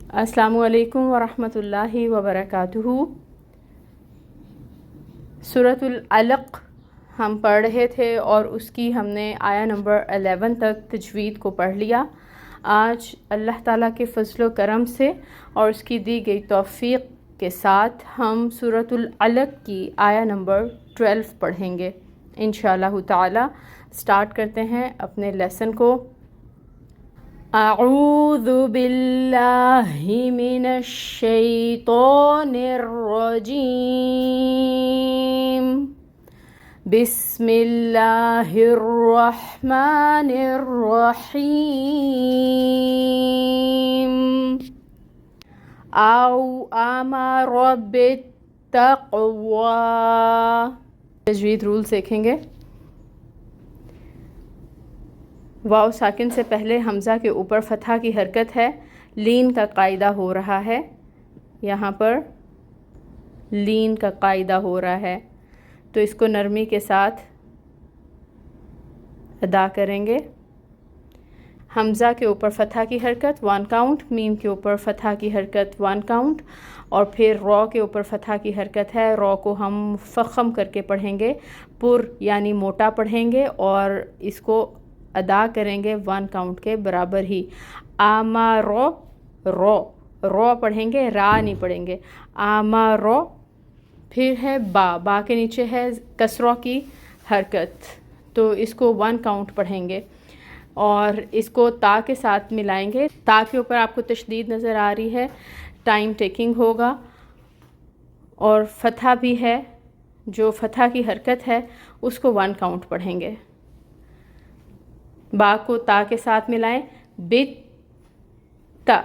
अस्सलामु अलैकुम वरहमतुल्लाहि वबरकातुहू। सूरतुल अलक़ हम पढ़ रहे थे और उसकी हमने आया नंबर 11 तक तजवीद को पढ़ लिया। आज अल्लाह ताला के फ़ज़ल व करम से और उसकी दी गई तौफ़ीक़ के साथ हम सूरतुल अलक़ की आया नंबर 12 पढ़ेंगे इंशाअल्लाह ताला। स्टार्ट करते हैं अपने लेसन को। अऊज़ु बिल्लाहि मिनश शैतानिर रजीम। बिस्मिल्लाहिर रहमानिर रहीम। औ अमरा बित्तक़वा। तजवीद रूल सीखेंगे। वाव साकिन से पहले हमज़ा के ऊपर फ़तहा की हरकत है। लीन का कायदा हो रहा है, यहाँ पर लीन का कायदा हो रहा है, तो इसको नरमी के साथ अदा करेंगे। हमज़ा के ऊपर फ़तहा की हरकत 1 काउंट, मीम के ऊपर फ़तहा की हरकत 1 काउंट, और फिर रॉ के ऊपर फ़तहा की हरकत है। रॉ को हम फ़ख़म करके पढ़ेंगे, पुर यानी मोटा पढ़ेंगे और इसको अदा करेंगे 1 काउंट के बराबर ही। आमारो रो, रो पढ़ेंगे, रा नहीं पढ़ेंगे। आमारो। फिर है बा, बा के नीचे है कसरों की हरकत, तो इसको 1 काउंट पढ़ेंगे और इसको ता के साथ मिलाएंगे। ता के ऊपर आपको तशदीद नज़र आ रही है, टाइम टेकिंग होगा, और फ़तहा भी है, जो फ़तहा की हरकत है उसको 1 काउंट पढ़ेंगे। बा को ता के साथ मिलाएं, बित ता,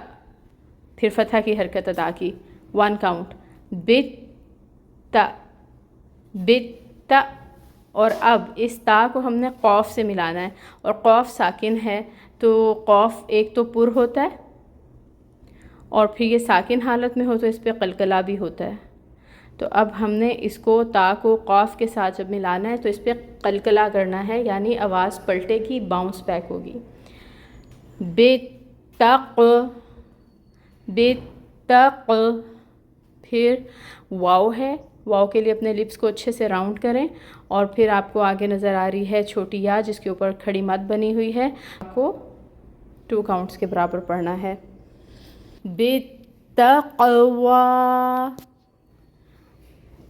फिर फ़तहा की हरकत अदा की 1 काउंट, बित ता, बित ता। और अब इस ता को हमने क़ौफ़ से मिलाना है, और क़ौफ़ साकिन है, तो क़ौफ़ एक तो पुर होता है और फिर ये साकिन हालत में हो तो इस पर क़लक़ला भी होता है। तो अब हमने इसको ता को क़ौफ़ के साथ जब मिलाना है तो इस पर क़लक़ला करना है, यानी आवाज़ पलटेगी, बाउंस बैक होगी। बित्तक़, बित्तक़। फिर वाव है, वाव के लिए अपने लिप्स को अच्छे से राउंड करें, और फिर आपको आगे नज़र आ रही है छोटी या जिसके ऊपर खड़ी मद बनी हुई है, आपको 2 काउंट्स के बराबर पढ़ना है। बित्तक़वा।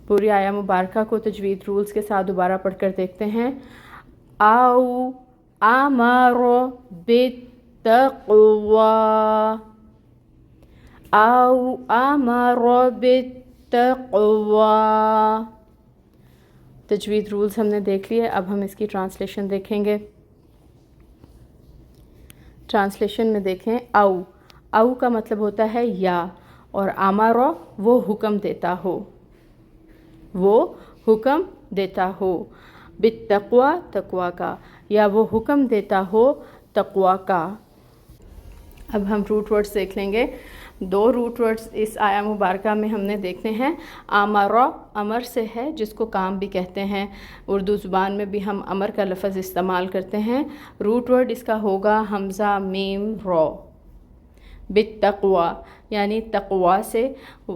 पूरी आया मुबारका को तजवीद रूल्स के साथ दोबारा पढ़कर देखते हैं। औ अमरा बित्तक़वा, औ अमरा बित्तक़वा। तजवीद रूल्स हमने देख लिए, अब हम इसकी ट्रांसलेशन देखेंगे। ट्रांसलेशन में देखें, औ, औ का मतलब होता है या, और अमरा वो हुक्म देता हो, वो हुक्म देता हो। बित्तक़वा तक़वा का, या वो हुक्म देता हो तक़वा का। अब हम रूट वर्ड्स देख लेंगे। 2 रूट वर्ड्स इस आया मुबारका में हमने देखते हैं। आमरा अमर से है, जिसको काम भी कहते हैं, उर्दू ज़ुबान में भी हम अमर का लफ्ज़ इस्तेमाल करते हैं। रूट वर्ड इसका होगा हमज़ा मीम रॉ। बित्तक़वा यानी तक़वा से,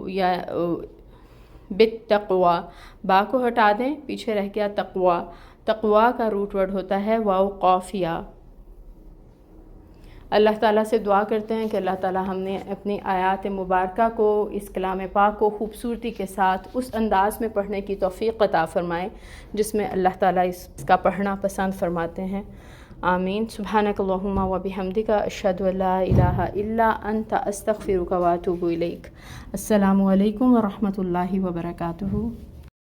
या बित्तक़वा, बा को हटा दें, पीछे रह गया तक़वा। तक़वा का रूट वर्ड होता है वाव क़ाफ़ या। अल्लाह ताला से दुआ करते हैं कि अल्लाह ताला हमने अपनी आयात मुबारका को, इस कलाम पाक को खूबसूरती के साथ उस अंदाज़ में पढ़ने की तौफ़ीक़ अता फ़रमाए जिसमें अल्लाह ताला इसका पढ़ना पसंद फ़रमाते हैं। आमीन। सुब्हानकल्लाहुम्मा व बिहम्दिका अशहदु अल्ला इलाहा इल्ला अंता अस्तग़फिरुका व अतूबु इलैक। अस्सलामु अलैकुम व रहमतुल्लाहि व बरकातुहू।